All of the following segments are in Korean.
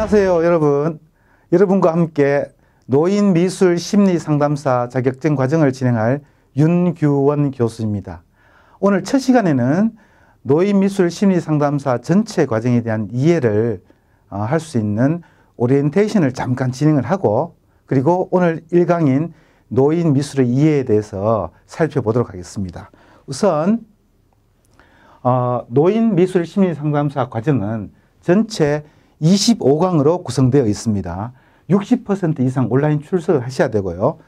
안녕하세요, 여러분. 여러분과 함께 노인미술심리상담사 자격증 과정을 진행할 윤규원 교수입니다. 오늘 첫 시간에는 노인미술심리상담사 전체 과정에 대한 이해를 할 수 있는 오리엔테이션을 잠깐 진행을 하고, 그리고 오늘 1강인 노인미술의 이해에 대해서 살펴보도록 하겠습니다. 우선 노인미술심리상담사 과정은 전체 25강으로 구성되어 있습니다. 60% 이상 온라인 출석을 하셔야 되고요.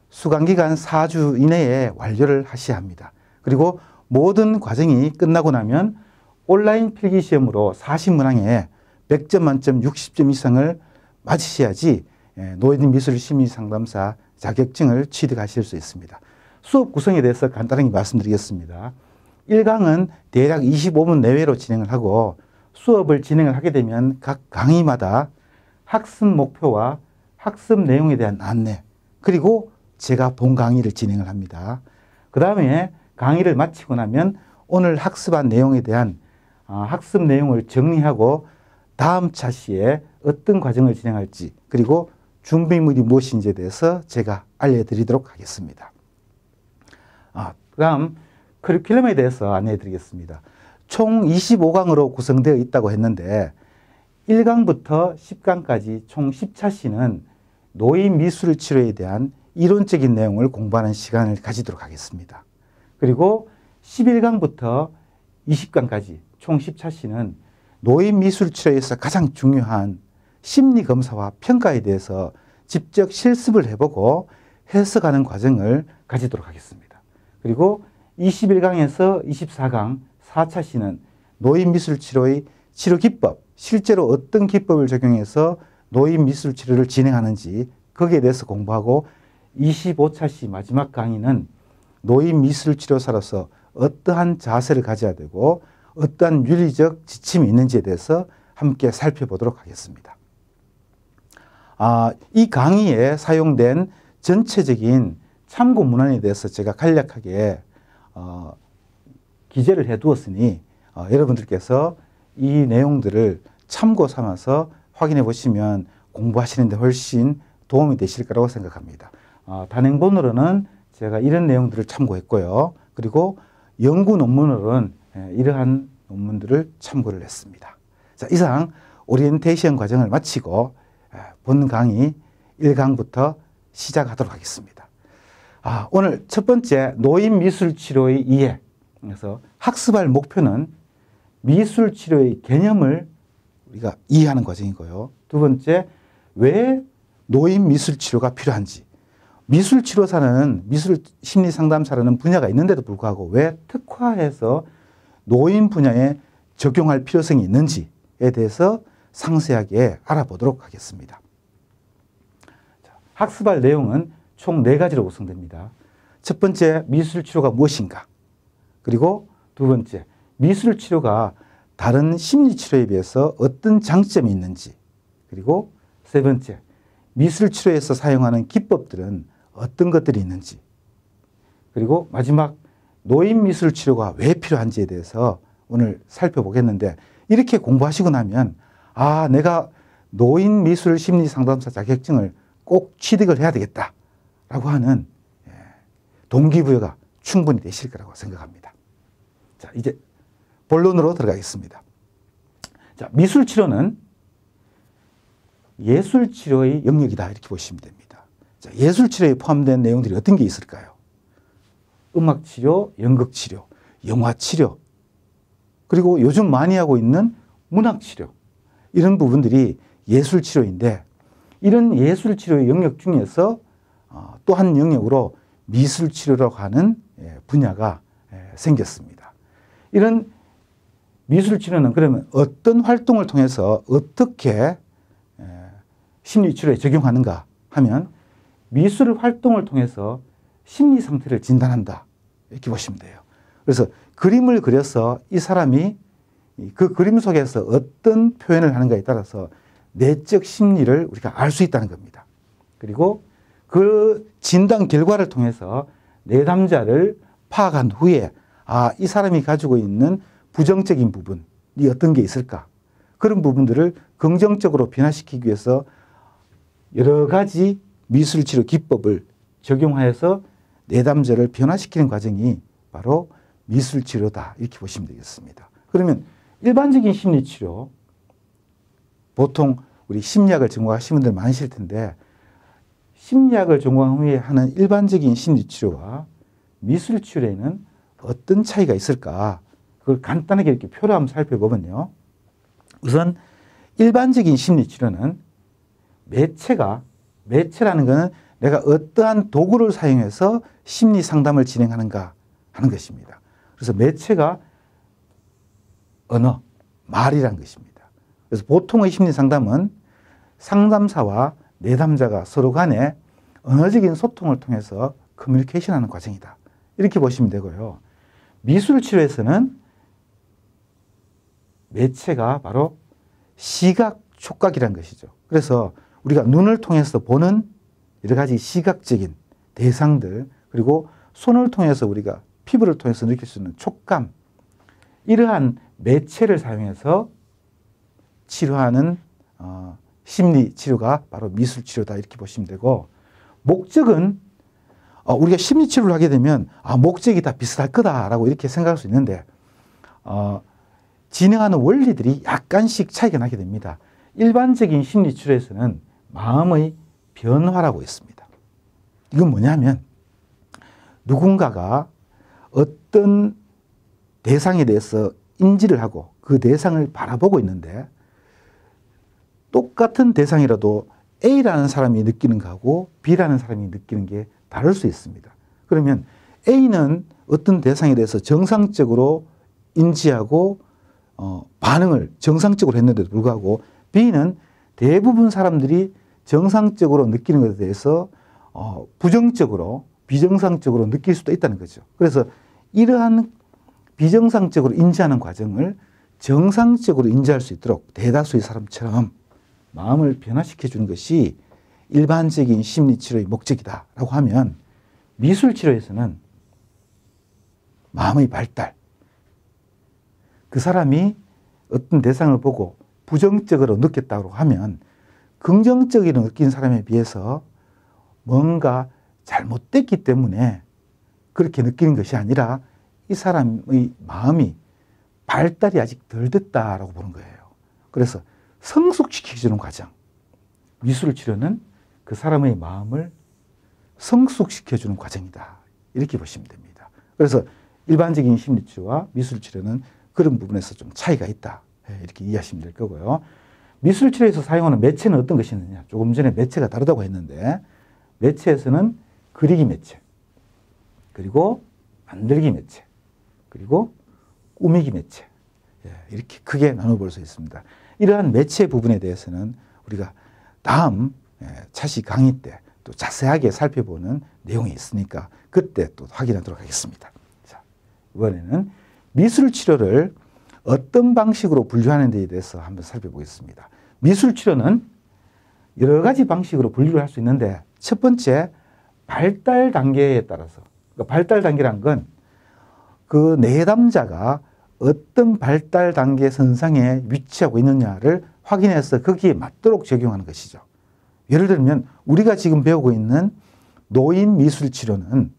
수강기간 4주 이내에 완료를 하셔야 합니다. 그리고 모든 과정이 끝나고 나면 온라인 필기시험으로 40문항에 100점 만점 60점 이상을 맞으셔야지 노인미술심리상담사 자격증을 취득하실 수 있습니다. 수업 구성에 대해서 간단하게 말씀드리겠습니다. 1강은 대략 25분 내외로 진행을 하고, 수업을 진행을 하게 되면 각 강의마다 학습 목표와 학습 내용에 대한 안내, 그리고 제가 본 강의를 진행을 합니다. 그 다음에 강의를 마치고 나면 오늘 학습한 내용에 대한 학습 내용을 정리하고 다음 차시에 어떤 과정을 진행할지, 그리고 준비물이 무엇인지에 대해서 제가 알려드리도록 하겠습니다. 그 다음 커리큘럼에 대해서 안내해 드리겠습니다. 총 25강으로 구성되어 있다고 했는데 1강부터 10강까지 총 10차시는 노인미술치료에 대한 이론적인 내용을 공부하는 시간을 가지도록 하겠습니다. 그리고 11강부터 20강까지 총 10차시는 노인미술치료에서 가장 중요한 심리검사와 평가에 대해서 직접 실습을 해보고 해석하는 과정을 가지도록 하겠습니다. 그리고 21강에서 24강 4차시는 노인미술치료의 치료기법, 실제로 어떤 기법을 적용해서 노인미술치료를 진행하는지 거기에 대해서 공부하고, 25차시 마지막 강의는 노인미술치료사로서 어떠한 자세를 가져야 되고 어떠한 윤리적 지침이 있는지에 대해서 함께 살펴보도록 하겠습니다. 이 강의에 사용된 전체적인 참고 문헌에 대해서 제가 간략하게 기재를 해두었으니 여러분들께서 이 내용들을 참고 삼아서 확인해 보시면 공부하시는 데 훨씬 도움이 되실 거라고 생각합니다. 단행본으로는 제가 이런 내용들을 참고했고요. 그리고 연구 논문으로는 이러한 논문들을 참고를 했습니다. 자, 이상 오리엔테이션 과정을 마치고 본 강의 1강부터 시작하도록 하겠습니다. 오늘 첫 번째 노인미술치료의 이해. 그래서 학습할 목표는 미술치료의 개념을 우리가 이해하는 과정이고요. 두 번째, 왜 노인미술치료가 필요한지. 미술치료사는, 미술심리상담사라는 분야가 있는데도 불구하고 왜 특화해서 노인 분야에 적용할 필요성이 있는지에 대해서 상세하게 알아보도록 하겠습니다. 학습할 내용은 총 4가지로 구성됩니다. 첫 번째, 미술치료가 무엇인가. 그리고 두 번째, 미술치료가 다른 심리치료에 비해서 어떤 장점이 있는지. 그리고 세 번째, 미술치료에서 사용하는 기법들은 어떤 것들이 있는지. 그리고 마지막, 노인미술치료가 왜 필요한지에 대해서 오늘 살펴보겠는데, 이렇게 공부하시고 나면 내가 노인미술심리상담사 자격증을 꼭 취득을 해야 되겠다라고 하는 동기부여가 충분히 되실 거라고 생각합니다. 자, 이제 본론으로 들어가겠습니다. 자, 미술치료는 예술치료의 영역이다, 이렇게 보시면 됩니다. 자, 예술치료에 포함된 내용들이 어떤 게 있을까요? 음악치료, 연극치료, 영화치료, 그리고 요즘 많이 하고 있는 문학치료, 이런 부분들이 예술치료인데, 이런 예술치료의 영역 중에서 또 한 영역으로 미술치료라고 하는 분야가 생겼습니다. 이런 미술치료는 그러면 어떤 활동을 통해서 어떻게 심리치료에 적용하는가 하면, 미술 활동을 통해서 심리 상태를 진단한다, 이렇게 보시면 돼요. 그래서 그림을 그려서 이 사람이 그 그림 속에서 어떤 표현을 하는가에 따라서 내적 심리를 우리가 알 수 있다는 겁니다. 그리고 그 진단 결과를 통해서 내담자를 파악한 후에 이 사람이 가지고 있는 부정적인 부분이 어떤 게 있을까? 그런 부분들을 긍정적으로 변화시키기 위해서 여러 가지 미술치료 기법을 적용하여서 내담자를 변화시키는 과정이 바로 미술치료다 이렇게 보시면 되겠습니다. 그러면 일반적인 심리치료, 보통 우리 심리학을 전공하신 분들 많으실 텐데 심리학을 전공한 후에 하는 일반적인 심리치료와 미술치료에는 어떤 차이가 있을까? 그걸 간단하게 이렇게 표로 한번 살펴보면요. 우선 일반적인 심리치료는 매체라는 것은 내가 어떠한 도구를 사용해서 심리 상담을 진행하는가 하는 것입니다. 그래서 매체가 언어, 말이라는 것입니다. 그래서 보통의 심리 상담은 상담사와 내담자가 서로 간에 언어적인 소통을 통해서 커뮤니케이션하는 과정이다. 이렇게 보시면 되고요. 미술치료에서는 매체가 바로 시각, 촉각이라는 것이죠. 그래서 우리가 눈을 통해서 보는 여러 가지 시각적인 대상들, 그리고 손을 통해서 우리가 피부를 통해서 느낄 수 있는 촉감, 이러한 매체를 사용해서 치료하는 심리 치료가 바로 미술 치료다 이렇게 보시면 되고, 목적은 우리가 심리 치료를 하게 되면 목적이 다 비슷할 거다라고 이렇게 생각할 수 있는데 진행하는 원리들이 약간씩 차이가 나게 됩니다. 일반적인 심리 치료에서는 마음의 변화라고 했습니다. 이건 뭐냐면 누군가가 어떤 대상에 대해서 인지를 하고 그 대상을 바라보고 있는데 똑같은 대상이라도 A라는 사람이 느끼는 거하고 B라는 사람이 느끼는 게 다를 수 있습니다. 그러면 A는 어떤 대상에 대해서 정상적으로 인지하고 반응을 정상적으로 했는데도 불구하고 B는 대부분 사람들이 정상적으로 느끼는 것에 대해서 부정적으로 비정상적으로 느낄 수도 있다는 거죠. 그래서 이러한 비정상적으로 인지하는 과정을 정상적으로 인지할 수 있도록 대다수의 사람처럼 마음을 변화시켜 주는 것이 일반적인 심리치료의 목적이다라고 하면 미술치료에서는 마음의 발달, 그 사람이 어떤 대상을 보고 부정적으로 느꼈다고 하면 긍정적으로 느낀 사람에 비해서 뭔가 잘못됐기 때문에 그렇게 느끼는 것이 아니라 이 사람의 마음이 발달이 아직 덜 됐다라고 보는 거예요. 그래서 성숙시켜주는 과정. 미술치료는 그 사람의 마음을 성숙시켜주는 과정이다. 이렇게 보시면 됩니다. 그래서 일반적인 심리치료와 미술치료는 그런 부분에서 좀 차이가 있다. 이렇게 이해하시면 될 거고요. 미술치료에서 사용하는 매체는 어떤 것이 있느냐. 조금 전에 매체가 다르다고 했는데 매체에서는 그리기 매체, 그리고 만들기 매체, 그리고 꾸미기 매체, 이렇게 크게 나눠볼 수 있습니다. 이러한 매체 부분에 대해서는 우리가 다음 차시 강의 때 또 자세하게 살펴보는 내용이 있으니까 그때 또 확인하도록 하겠습니다. 자, 이번에는 미술치료를 어떤 방식으로 분류하는 데에 대해서 한번 살펴보겠습니다. 미술치료는 여러 가지 방식으로 분류를 할 수 있는데 첫 번째, 발달 단계에 따라서, 그러니까 발달 단계란 건 그 내담자가 어떤 발달 단계 선상에 위치하고 있느냐를 확인해서 거기에 맞도록 적용하는 것이죠. 예를 들면 우리가 지금 배우고 있는 노인 미술치료는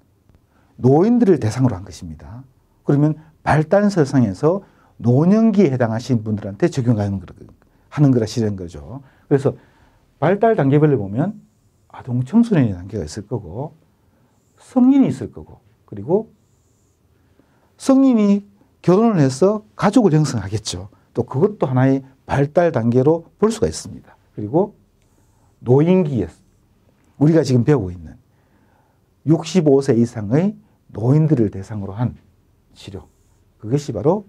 노인들을 대상으로 한 것입니다. 그러면 발달 선상에서 노년기에 해당하신 분들한테 적용하는 거라시는 거죠. 그래서 발달 단계별로 보면 아동 청소년의 단계가 있을 거고 성인이 있을 거고 그리고 성인이 결혼을 해서 가족을 형성하겠죠. 또 그것도 하나의 발달 단계로 볼 수가 있습니다. 그리고 노인기에서 우리가 지금 배우고 있는 65세 이상의 노인들을 대상으로 한 치료, 그것이 바로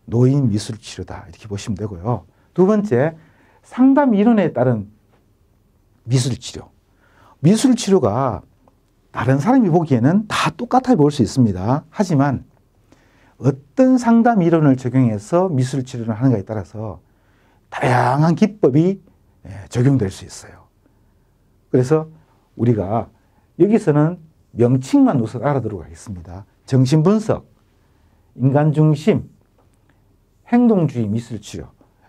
노인 미술 치료다 이렇게 보시면 되고요. 두 번째, 상담 이론에 따른 미술 치료. 미술 치료가 다른 사람이 보기에는 다 똑같아 보일 수 있습니다. 하지만 어떤 상담 이론을 적용해서 미술 치료를 하는가에 따라서 다양한 기법이 적용될 수 있어요. 그래서 우리가 여기서는 명칭만 우선 알아두도록 하겠습니다. 정신분석, 인간중심, 행동주의 미술치료,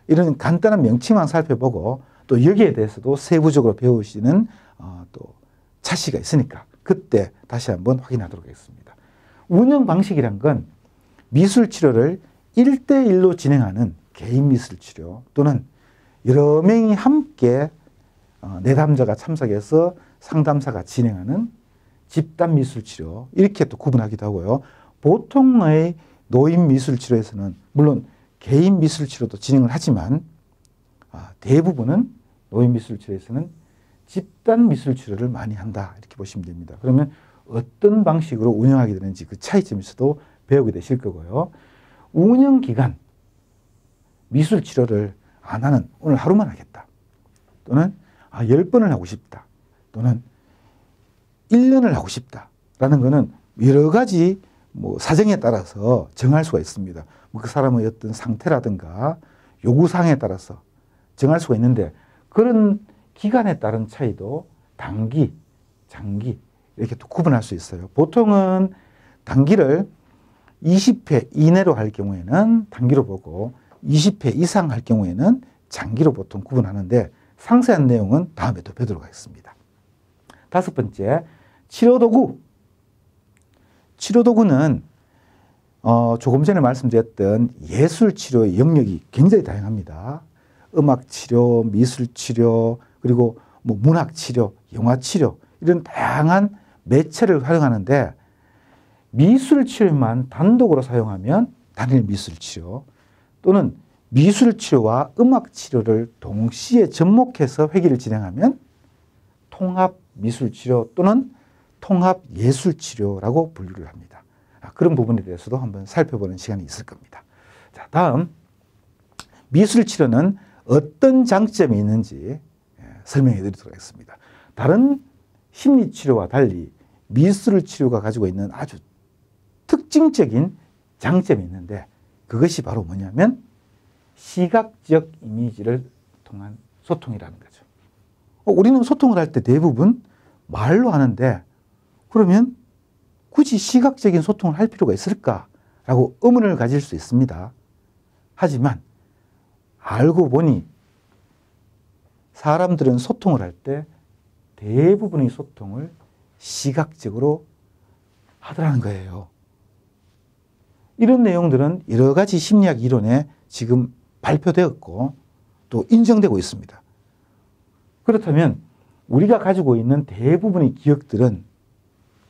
이런 간단한 명칭만 살펴보고 또 여기에 대해서도 세부적으로 배우시는 또 차시가 있으니까 그때 다시 한번 확인하도록 하겠습니다. 운영 방식이란 건 미술 치료를 1대1로 진행하는 개인 미술 치료 또는 여러 명이 함께 내담자가 참석해서 상담사가 진행하는 집단 미술 치료 이렇게 또 구분하기도 하고요. 보통의 노인 미술 치료에서는 물론 개인 미술 치료도 진행을 하지만 대부분은 노인 미술 치료에서는 집단 미술 치료를 많이 한다 이렇게 보시면 됩니다. 그러면 어떤 방식으로 운영하게 되는지 그 차이점에서도 배우게 되실 거고요. 운영 기간 미술 치료를 나는 오늘 하루만 하겠다 또는 10번을 하고 싶다 또는 1년을 하고 싶다라는 거는 여러 가지 사정에 따라서 정할 수가 있습니다. 그 사람의 어떤 상태라든가 요구사항에 따라서 정할 수가 있는데 그런 기간에 따른 차이도 단기, 장기 이렇게 또 구분할 수 있어요. 보통은 단기를 20회 이내로 할 경우에는 단기로 보고 20회 이상 할 경우에는 장기로 보통 구분하는데 상세한 내용은 다음에 또 뵈도록 하겠습니다. 5번째, 치료도구. 치료도구는 조금 전에 말씀드렸던 예술치료의 영역이 굉장히 다양합니다. 음악치료, 미술치료, 그리고 문학치료, 영화치료 이런 다양한 매체를 활용하는데 미술치료만 단독으로 사용하면 단일 미술치료 또는 미술치료와 음악치료를 동시에 접목해서 회기를 진행하면 통합미술치료 또는 통합예술치료라고 분류를 합니다. 그런 부분에 대해서도 한번 살펴보는 시간이 있을 겁니다. 자, 다음 미술치료는 어떤 장점이 있는지 설명해 드리도록 하겠습니다. 다른 심리치료와 달리 미술치료가 가지고 있는 아주 특징적인 장점이 있는데 그것이 바로 뭐냐면 시각적 이미지를 통한 소통이라는 거죠. 우리는 소통을 할 때 대부분 말로 하는데 그러면 굳이 시각적인 소통을 할 필요가 있을까라고 의문을 가질 수 있습니다. 하지만 알고 보니 사람들은 소통을 할 때 대부분의 소통을 시각적으로 하더라는 거예요. 이런 내용들은 여러 가지 심리학 이론에 지금 발표되었고 또 인정되고 있습니다. 그렇다면 우리가 가지고 있는 대부분의 기억들은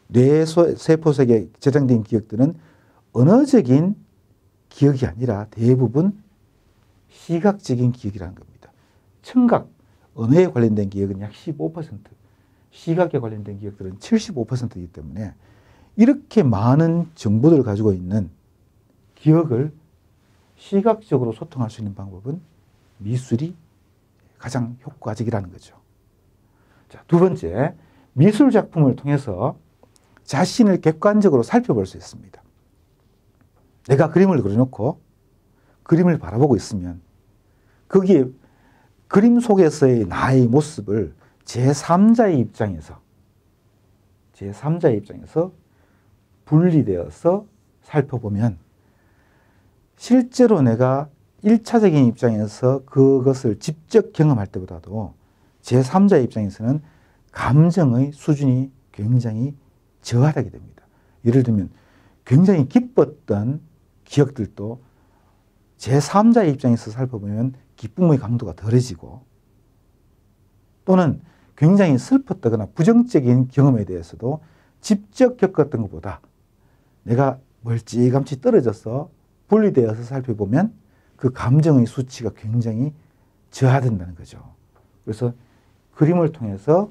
뇌세포색에 저장된 기억들은 언어적인 기억이 아니라 대부분 시각적인 기억이라는 겁니다. 청각, 언어에 관련된 기억은 약 15%, 시각에 관련된 기억들은 75%이기 때문에 이렇게 많은 정보들을 가지고 있는 기억을 시각적으로 소통할 수 있는 방법은 미술이 가장 효과적이라는 거죠. 자, 2번째, 미술 작품을 통해서 자신을 객관적으로 살펴볼 수 있습니다. 내가 그림을 그려놓고 그림을 바라보고 있으면 거기에 그림 속에서의 나의 모습을 제3자의 입장에서 분리되어서 살펴보면 실제로 내가 1차적인 입장에서 그것을 직접 경험할 때보다도 제3자의 입장에서는 감정의 수준이 굉장히 저하하게 됩니다. 예를 들면 굉장히 기뻤던 기억들도 제3자의 입장에서 살펴보면 기쁨의 강도가 덜해지고 또는 굉장히 슬펐다거나 부정적인 경험에 대해서도 직접 겪었던 것보다 내가 멀찌감치 떨어져서 분리되어서 살펴보면 그 감정의 수치가 굉장히 저하된다는 거죠. 그래서 그림을 통해서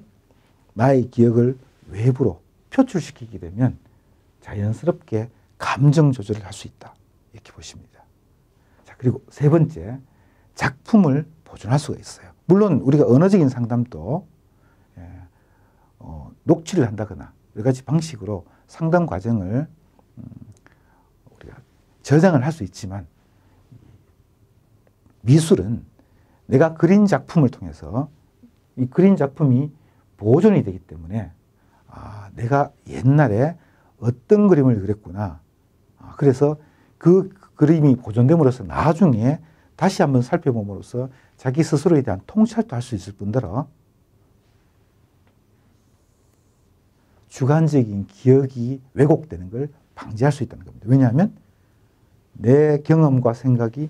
나의 기억을 외부로 표출시키게 되면 자연스럽게 감정 조절을 할 수 있다. 이렇게 보십니다. 자, 그리고 3번째, 작품을 보존할 수가 있어요. 물론 우리가 언어적인 상담도 녹취를 한다거나 여러 가지 방식으로 상담 과정을 우리가 저장을 할 수 있지만 미술은 내가 그린 작품을 통해서 이 그린 작품이 보존이 되기 때문에 내가 옛날에 어떤 그림을 그렸구나. 그래서 그 그림이 보존됨으로써 나중에 다시 한번 살펴봄으로써 자기 스스로에 대한 통찰도 할 수 있을 뿐더러 주관적인 기억이 왜곡되는 걸 방지할 수 있다는 겁니다. 왜냐하면 내 경험과 생각이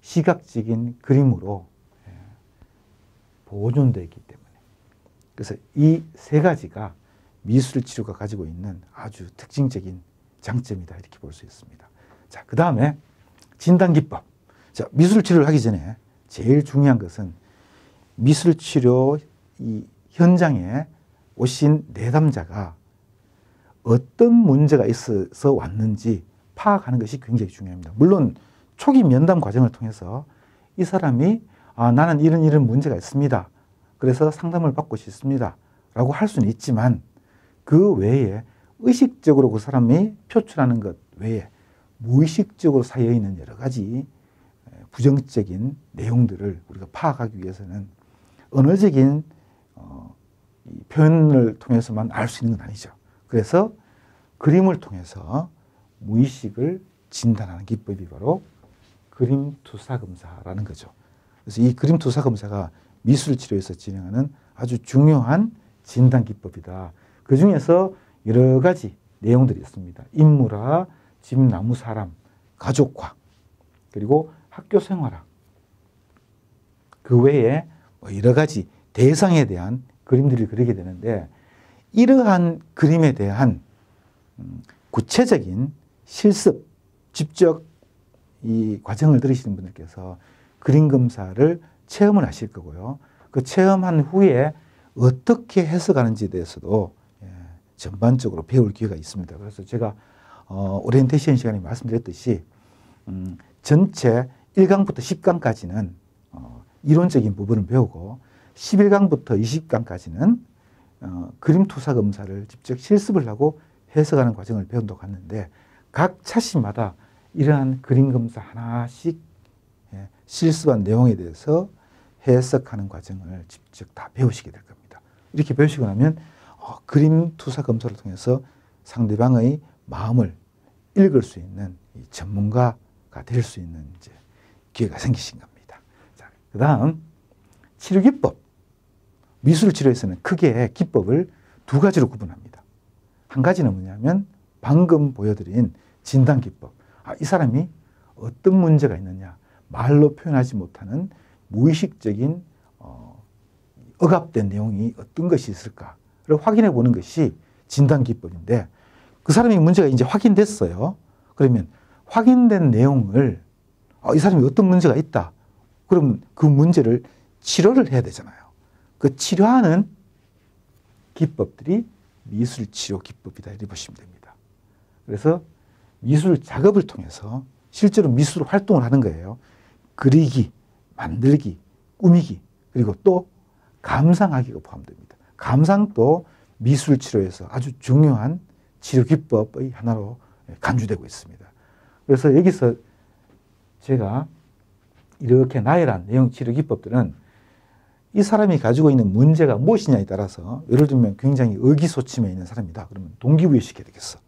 시각적인 그림으로 보존되어 있기 때문에. 그래서 이 세 가지가 미술치료가 가지고 있는 아주 특징적인 장점이다 이렇게 볼 수 있습니다. 자, 그 다음에 진단기법. 자, 미술치료를 하기 전에 제일 중요한 것은 미술치료 이 현장에 오신 내담자가 어떤 문제가 있어서 왔는지 파악하는 것이 굉장히 중요합니다. 물론 초기 면담 과정을 통해서 이 사람이 나는 이런 문제가 있습니다. 그래서 상담을 받고 싶습니다. 라고 할 수는 있지만 그 외에 의식적으로 그 사람이 표출하는 것 외에 무의식적으로 쌓여 있는 여러 가지 부정적인 내용들을 우리가 파악하기 위해서는 언어적인 표현을 통해서만 알 수 있는 건 아니죠. 그래서 그림을 통해서 무의식을 진단하는 기법이 바로 그림투사검사라는 거죠. 그래서 이 그림투사검사가 미술치료에서 진행하는 아주 중요한 진단기법이다. 그 중에서 여러 가지 내용들이 있습니다. 인물학, 집, 나무, 사람, 가족학, 그리고 학교생활학, 그 외에 여러 가지 대상에 대한 그림들을 그리게 되는데 이러한 그림에 대한 구체적인 실습, 직접 이 과정을 들으시는 분들께서 그림 검사를 체험을 하실 거고요. 그 체험한 후에 어떻게 해석하는지에 대해서도 전반적으로 배울 기회가 있습니다. 그래서 제가 오리엔테이션 시간에 말씀드렸듯이 전체 1강부터 10강까지는 이론적인 부분을 배우고 11강부터 20강까지는 그림투사 검사를 직접 실습을 하고 해석하는 과정을 배운다고 하는데 각 차시마다 이러한 그림 검사 하나씩 실습한 내용에 대해서 해석하는 과정을 직접 다 배우시게 될 겁니다. 이렇게 배우시고 나면 그림투사 검사를 통해서 상대방의 마음을 읽을 수 있는 전문가가 될 수 있는 이제 기회가 생기신 겁니다. 자, 그 다음 치료기법. 미술치료에서는 크게 기법을 두 가지로 구분합니다. 한 가지는 뭐냐면 방금 보여드린 진단기법. 이 사람이 어떤 문제가 있느냐, 말로 표현하지 못하는 무의식적인 억압된 내용이 어떤 것이 있을까를 확인해 보는 것이 진단기법인데 그 사람이 문제가 이제 확인됐어요. 그러면 확인된 내용을 이 사람이 어떤 문제가 있다. 그러면 그 문제를 치료를 해야 되잖아요. 그 치료하는 기법들이 미술치료 기법이다 이렇게 보시면 됩니다. 그래서 미술 작업을 통해서 실제로 미술 활동을 하는 거예요. 그리기, 만들기, 꾸미기, 그리고 또 감상하기가 포함됩니다. 감상도 미술치료에서 아주 중요한 치료 기법의 하나로 간주되고 있습니다. 그래서 여기서 제가 이렇게 나열한 내용 치료 기법들은 이 사람이 가지고 있는 문제가 무엇이냐에 따라서 예를 들면 굉장히 의기소침해 있는 사람이다. 그러면 동기부여시켜야 되겠어.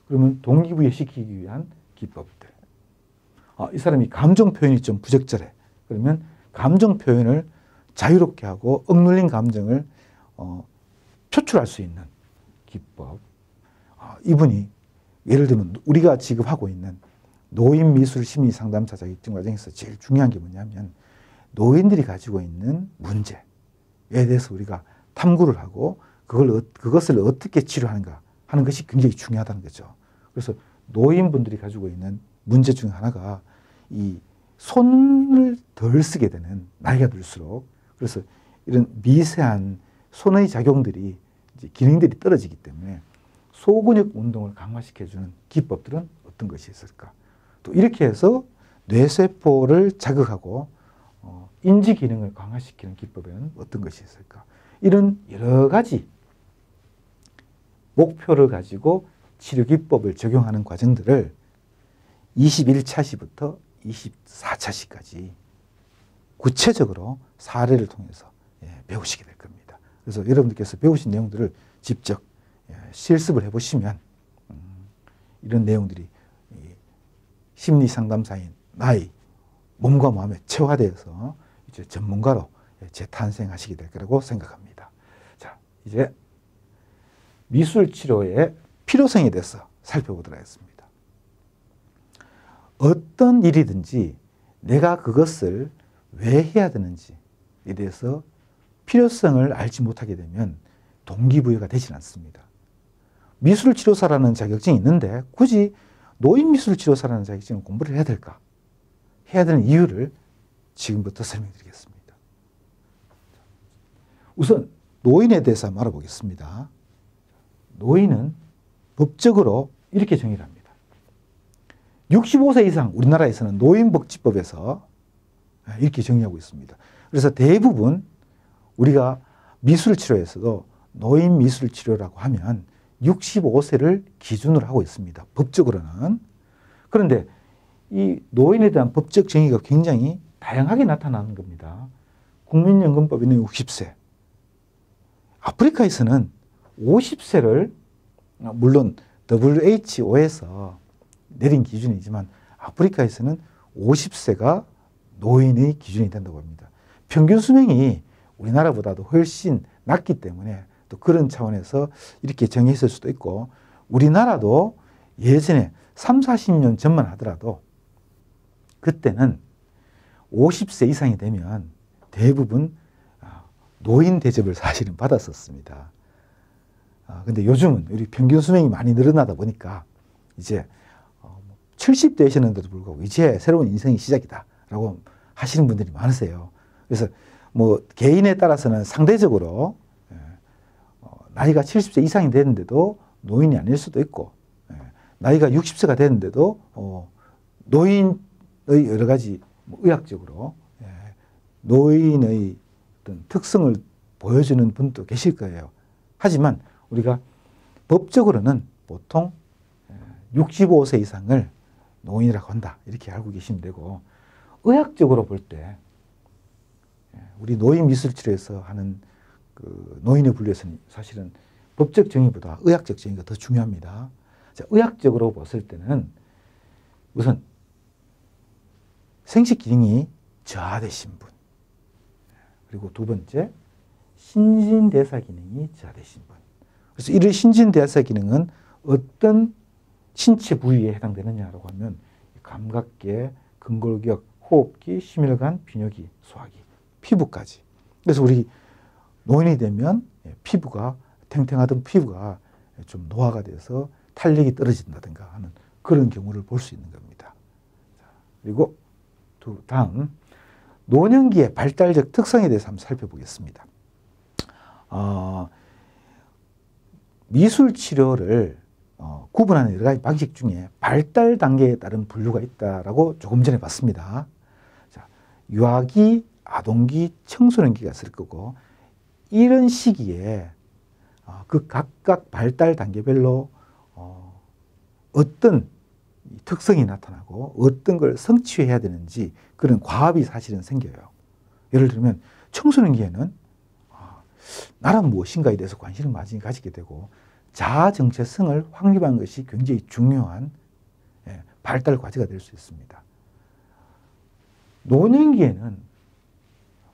그러면 동기부여시키기 위한 기법들. 이 사람이 감정 표현이 좀 부적절해. 그러면 감정 표현을 자유롭게 하고 억눌린 감정을 표출할 수 있는 기법. 이분이 예를 들면 우리가 지금 하고 있는 노인미술심리상담사 자격증 과정에서 제일 중요한 게 뭐냐면 노인들이 가지고 있는 문제에 대해서 우리가 탐구를 하고 그것을 어떻게 치료하는가 하는 것이 굉장히 중요하다는 거죠. 그래서 노인분들이 가지고 있는 문제 중 하나가 이 손을 덜 쓰게 되는 나이가 들수록 그래서 이런 미세한 손의 작용들이 이제 기능들이 떨어지기 때문에 소근육 운동을 강화시켜주는 기법들은 어떤 것이 있을까? 또 이렇게 해서 뇌세포를 자극하고 인지 기능을 강화시키는 기법에는 어떤 것이 있을까? 이런 여러 가지 목표를 가지고 치료 기법을 적용하는 과정들을 21차시부터 24차시까지 구체적으로 사례를 통해서 배우시게 될 겁니다. 그래서 여러분들께서 배우신 내용들을 직접 실습을 해보시면 이런 내용들이 심리상담사인 나의 몸과 마음에 체화되어서 이제 전문가로 재탄생하시게 될 거라고 생각합니다. 자, 이제 미술 치료의 필요성에 대해서 살펴보도록 하겠습니다. 어떤 일이든지 내가 그것을 왜 해야 되는지에 대해서 필요성을 알지 못하게 되면 동기부여가 되지 않습니다. 미술치료사라는 자격증이 있는데 굳이 노인미술치료사라는 자격증을 공부를 해야 될까? 해야 되는 이유를 지금부터 설명드리겠습니다. 우선 노인에 대해서 한번 알아보겠습니다. 노인은 법적으로 이렇게 정의를 합니다. 65세 이상 우리나라에서는 노인복지법에서 이렇게 정의하고 있습니다. 그래서 대부분 우리가 미술치료에서도 노인미술치료라고 하면 65세를 기준으로 하고 있습니다. 법적으로는. 그런데 이 노인에 대한 법적 정의가 굉장히 다양하게 나타나는 겁니다. 국민연금법에는 60세. 아프리카에서는 50세를 물론 WHO에서 내린 기준이지만 아프리카에서는 50세가 노인의 기준이 된다고 합니다. 평균 수명이 우리나라보다도 훨씬 낮기 때문에 또 그런 차원에서 이렇게 정의했을 수도 있고 우리나라도 예전에 3, 40년 전만 하더라도 그때는 50세 이상이 되면 대부분 노인 대접을 사실은 받았었습니다. 근데 요즘은 우리 평균 수명이 많이 늘어나다 보니까 이제 70대이셨는데도 불구하고 이제 새로운 인생이 시작이다라고 하시는 분들이 많으세요. 그래서 뭐 개인에 따라서는 상대적으로 나이가 70세 이상이 되는데도 노인이 아닐 수도 있고 나이가 60세가 되는데도 노인의 여러 가지 의학적으로 노인의 어떤 특성을 보여주는 분도 계실 거예요. 하지만 우리가 법적으로는 보통 65세 이상을 노인이라고 한다. 이렇게 알고 계시면 되고 의학적으로 볼 때 우리 노인미술치료에서 하는 그 노인의 분류에서는 사실은 법적 정의보다 의학적 정의가 더 중요합니다. 자, 의학적으로 봤을 때는 우선 생식 기능이 저하되신 분, 그리고 두 번째 신진대사 기능이 저하되신 분. 그래서 이런 신진대사 기능은 어떤 신체 부위에 해당되느냐라고 하면 감각계, 근골격, 호흡기, 심혈관, 비뇨기, 소화기, 피부까지. 그래서 우리 노인이 되면 피부가 탱탱하던 피부가 좀 노화가 돼서 탄력이 떨어진다든가 하는 그런 경우를 볼 수 있는 겁니다. 그리고 다음 노년기의 발달적 특성에 대해서 한번 살펴보겠습니다. 미술치료를 구분하는 여러 가지 방식 중에 발달 단계에 따른 분류가 있다라고 조금 전에 봤습니다. 자, 유아기, 아동기, 청소년기가 있을 거고 이런 시기에 그 각각 발달 단계별로 어떤 특성이 나타나고 어떤 걸 성취해야 되는지 그런 과업이 사실은 생겨요. 예를 들면 청소년기에는 나란 무엇인가에 대해서 관심을 많이 가지게 되고 자아 정체성을 확립하는 것이 굉장히 중요한 발달 과제가 될 수 있습니다. 노년기에는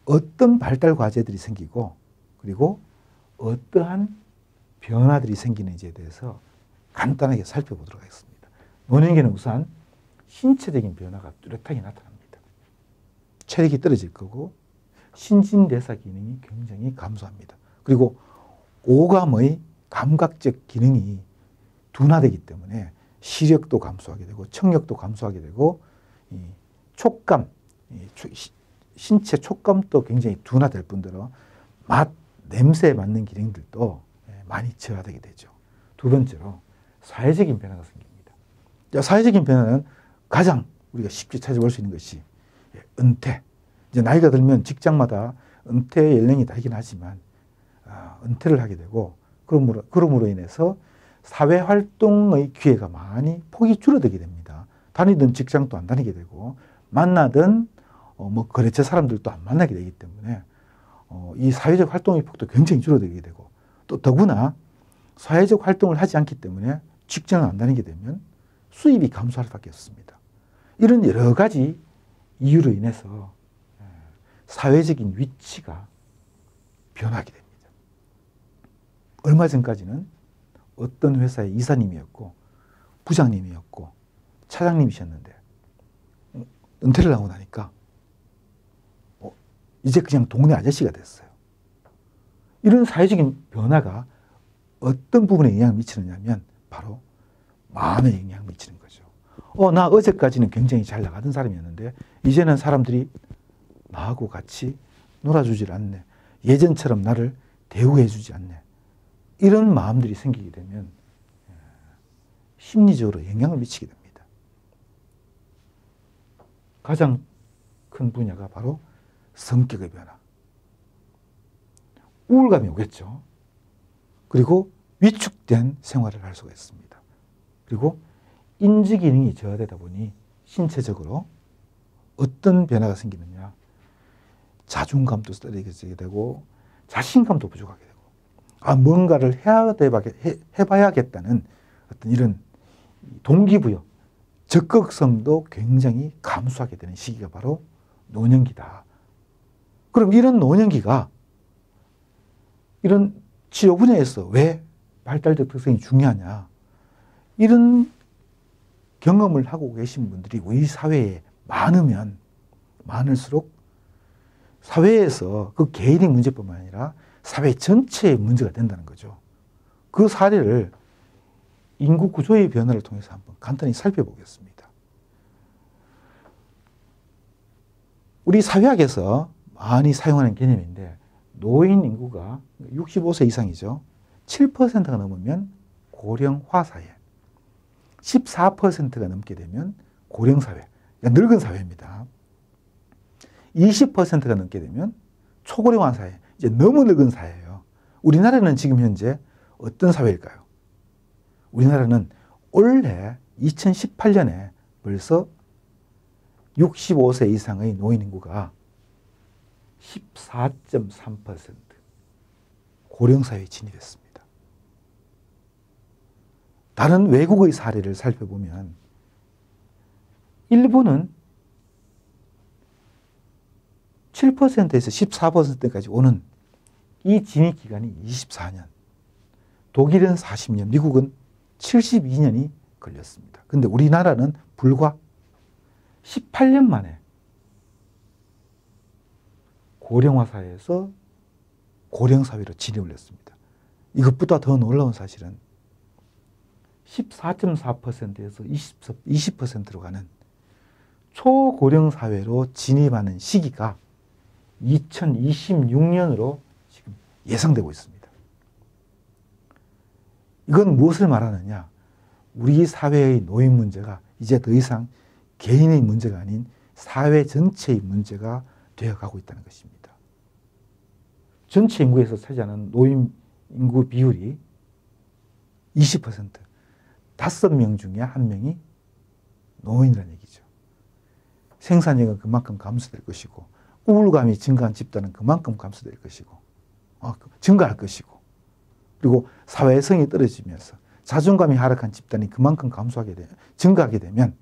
어떤 발달 과제들이 생기고 그리고 어떠한 변화들이 생기는지에 대해서 간단하게 살펴보도록 하겠습니다. 노년기는 우선 신체적인 변화가 뚜렷하게 나타납니다. 체력이 떨어질 거고 신진대사 기능이 굉장히 감소합니다. 그리고 오감의 감각적 기능이 둔화되기 때문에 시력도 감소하게 되고 청력도 감소하게 되고 이 촉감, 신체 촉감도 굉장히 둔화될 뿐더러 맛, 냄새에 맞는 기능들도 많이 저하되게 되죠. 두 번째로 사회적인 변화가 생깁니다. 사회적인 변화는 가장 우리가 쉽게 찾아볼 수 있는 것이 은퇴. 이제 나이가 들면 직장마다 은퇴 연령이 다르긴 하지만 은퇴를 하게 되고 그러므로 인해서 사회활동의 기회가 많이 폭이 줄어들게 됩니다. 다니던 직장도 안 다니게 되고 만나던 뭐 거래처 사람들도 안 만나게 되기 때문에 이 사회적 활동의 폭도 굉장히 줄어들게 되고 또 더구나 사회적 활동을 하지 않기 때문에 직장을 안 다니게 되면 수입이 감소할 수밖에 없습니다. 이런 여러 가지 이유로 인해서 사회적인 위치가 변하게 됩니다. 얼마 전까지는 어떤 회사의 이사님이었고 부장님이었고 차장님이셨는데 은퇴를 하고 나니까 이제 그냥 동네 아저씨가 됐어요. 이런 사회적인 변화가 어떤 부분에 영향을 미치느냐면 바로 마음에 영향을 미치는 거죠. 나 어제까지는 굉장히 잘 나가던 사람이었는데 이제는 사람들이 나하고 같이 놀아주질 않네. 예전처럼 나를 대우해주지 않네. 이런 마음들이 생기게 되면 심리적으로 영향을 미치게 됩니다. 가장 큰 분야가 바로 성격의 변화. 우울감이 오겠죠. 그리고 위축된 생활을 할 수가 있습니다. 그리고 인지 기능이 저하되다 보니 신체적으로 어떤 변화가 생기느냐. 자존감도 떨어지게 되고 자신감도 부족하게 되고 뭔가를 해봐야겠다는 어떤 이런 동기부여, 적극성도 굉장히 감소하게 되는 시기가 바로 노년기다. 그럼 이런 노년기가 이런 치료 분야에서 왜 발달적 특성이 중요하냐. 이런 경험을 하고 계신 분들이 우리 사회에 많으면 많을수록 사회에서 그 개인의 문제뿐만 아니라 사회 전체의 문제가 된다는 거죠. 그 사례를 인구 구조의 변화를 통해서 한번 간단히 살펴보겠습니다. 우리 사회학에서 많이 사용하는 개념인데 노인 인구가 65세 이상이죠. 7%가 넘으면 고령화 사회, 14%가 넘게 되면 고령 사회, 그러니까 늙은 사회입니다. 20%가 넘게 되면 초고령화 사회, 이제 너무 늙은 사회예요. 우리나라는 지금 현재 어떤 사회일까요? 우리나라는 올해 2018년에 벌써 65세 이상의 노인 인구가 14.3% 고령사회에 진입했습니다. 다른 외국의 사례를 살펴보면 일본은 7%에서 14%까지 오는 이 진입 기간이 24년, 독일은 40년, 미국은 72년이 걸렸습니다. 그런데 우리나라는 불과 18년 만에 고령화 사회에서 고령사회로 진입을 했습니다. 이것보다 더 놀라운 사실은 14.4%에서 20%로 가는 초고령사회로 진입하는 시기가 2026년으로 지금 예상되고 있습니다. 이건 무엇을 말하느냐? 우리 사회의 노인 문제가 이제 더 이상 개인의 문제가 아닌 사회 전체의 문제가 되어가고 있다는 것입니다. 전체 인구에서 차지하는 노인 인구 비율이 20%, 5명 중에 1명이 노인이라는 얘기죠. 생산력은 그만큼 감소될 것이고 우울감이 증가한 집단은 그만큼 감소될 것이고 증가할 것이고 그리고 사회성이 떨어지면서 자존감이 하락한 집단이 그만큼 증가하게 되면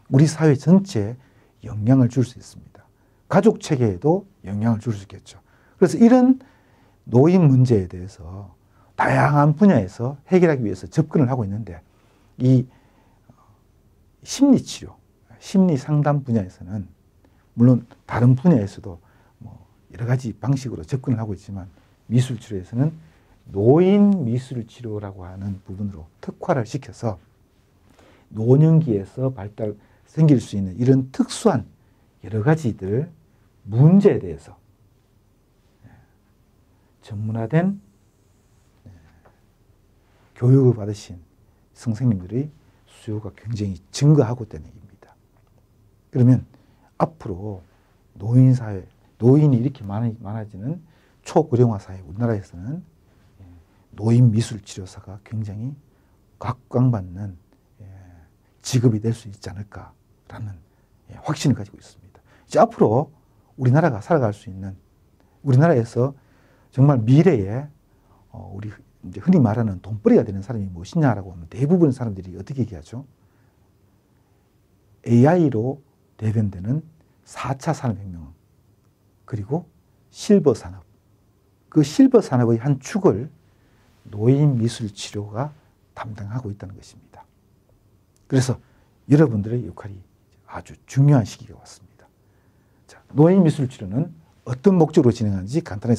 우리 사회 전체에 영향을 줄 수 있습니다. 가족 체계에도 영향을 줄 수 있겠죠. 그래서 이런 노인 문제에 대해서 다양한 분야에서 해결하기 위해서 접근을 하고 있는데 이 심리치료, 심리상담 분야에서는 물론 다른 분야에서도 여러 가지 방식으로 접근을 하고 있지만 미술치료에서는 노인 미술치료라고 하는 부분으로 특화를 시켜서 노년기에서 생길 수 있는 이런 특수한 여러 가지들 문제에 대해서 전문화된 교육을 받으신 선생님들의 수요가 굉장히 증가하고 있다는 얘기입니다. 그러면 앞으로 노인사회, 노인이 이렇게 많아지는 초고령화 사회, 우리나라에서는 노인 미술치료사가 굉장히 각광받는 직업이 될 수 있지 않을까라는 확신을 가지고 있습니다. 이제 앞으로 우리나라가 살아갈 수 있는, 우리나라에서 정말 미래에 우리 이제 흔히 말하는 돈벌이가 되는 사람이 무엇이냐라고 하면 대부분 사람들이 어떻게 얘기하죠? AI로 대변되는 4차 산업혁명, 그리고 실버 산업. 그 실버 산업의 한 축을 노인미술치료가 담당하고 있다는 것입니다. 그래서 여러분들의 역할이 아주 중요한 시기가 왔습니다. 자, 노인미술치료는 어떤 목적으로 진행하는지 간단히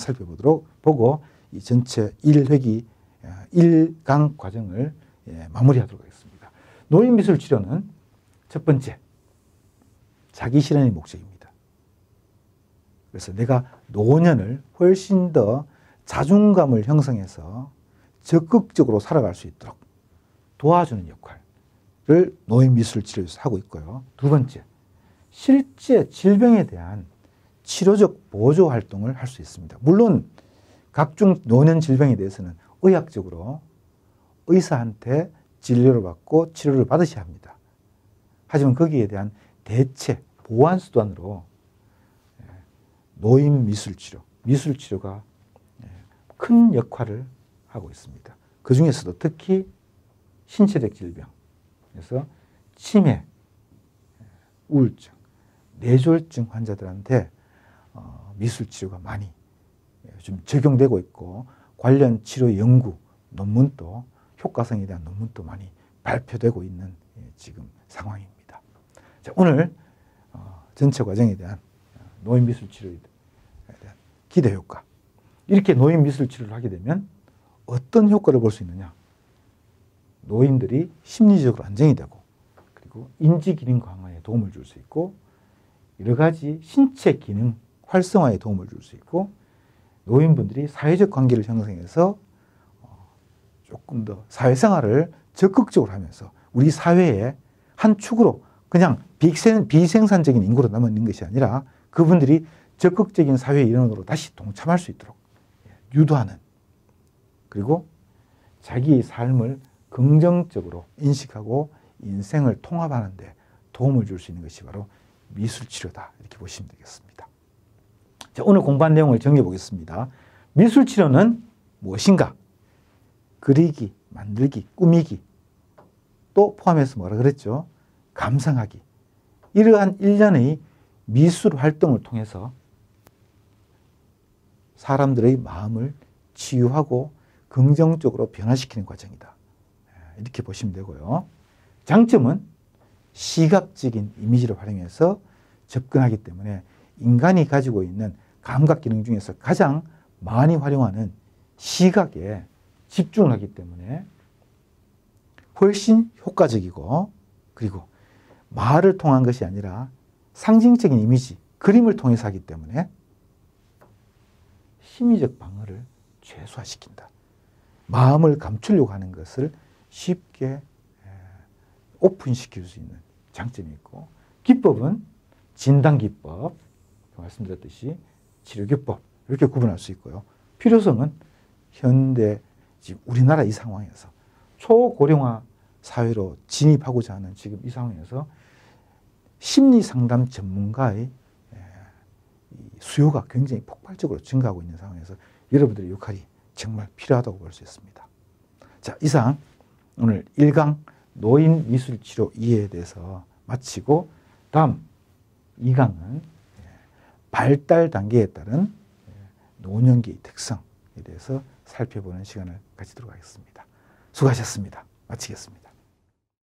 보고 이 전체 1회기 1강 과정을 마무리하도록 하겠습니다. 노인미술치료는 첫 번째, 자기 실현의 목적입니다. 그래서 내가 노년을 훨씬 더 자존감을 형성해서 적극적으로 살아갈 수 있도록 도와주는 역할을 노인미술치료에서 하고 있고요. 두 번째, 실제 질병에 대한 치료적 보조 활동을 할 수 있습니다. 물론 각종 노년 질병에 대해서는 의학적으로 의사한테 진료를 받고 치료를 받으셔야 합니다. 하지만 거기에 대한 대체, 보완 수단으로 노인미술치료, 미술치료가 큰 역할을 하고 있습니다. 그 중에서도 특히 신체적 질병, 그래서 치매, 우울증, 뇌졸중 환자들한테 미술치료가 많이 좀 적용되고 있고 관련 치료 연구, 논문도 효과성에 대한 논문도 많이 발표되고 있는 지금 상황입니다. 자, 오늘 전체 과정에 대한 노인미술치료에 대한 기대 효과. 이렇게 노인미술치료를 하게 되면 어떤 효과를 볼 수 있느냐. 노인들이 심리적으로 안정이 되고 그리고 인지기능 강화에 도움을 줄 수 있고 여러 가지 신체 기능 활성화에 도움을 줄 수 있고 노인분들이 사회적 관계를 형성해서 조금 더 사회생활을 적극적으로 하면서 우리 사회의 한 축으로 그냥 비생산적인 인구로 남아있는 것이 아니라 그분들이 적극적인 사회 일원으로 다시 동참할 수 있도록 유도하는, 그리고 자기의 삶을 긍정적으로 인식하고 인생을 통합하는 데 도움을 줄 수 있는 것이 바로 미술치료다, 이렇게 보시면 되겠습니다. 자, 오늘 공부한 내용을 정리해 보겠습니다. 미술치료는 무엇인가? 그리기, 만들기, 꾸미기, 또 포함해서 뭐라 그랬죠? 감상하기. 이러한 일련의 미술 활동을 통해서 사람들의 마음을 치유하고 긍정적으로 변화시키는 과정이다. 이렇게 보시면 되고요. 장점은 시각적인 이미지를 활용해서 접근하기 때문에 인간이 가지고 있는 감각 기능 중에서 가장 많이 활용하는 시각에 집중을 하기 때문에 훨씬 효과적이고, 그리고 말을 통한 것이 아니라 상징적인 이미지, 그림을 통해서 하기 때문에 심리적 방어를 최소화시킨다. 마음을 감추려고 하는 것을 쉽게 오픈시킬 수 있는 장점이 있고, 기법은 진단기법, 말씀드렸듯이 치료기법, 이렇게 구분할 수 있고요. 필요성은 현대, 지금 우리나라 이 상황에서 초고령화 사회로 진입하고자 하는 지금 이 상황에서 심리상담 전문가의 수요가 굉장히 폭발적으로 증가하고 있는 상황에서 여러분들의 역할이 정말 필요하다고 볼 수 있습니다. 자, 이상 오늘 1강 노인미술치료 이해에 대해서 마치고 다음 2강은 발달 단계에 따른 노년기의 특성에 대해서 살펴보는 시간을 가지도록 하겠습니다. 수고하셨습니다. 마치겠습니다.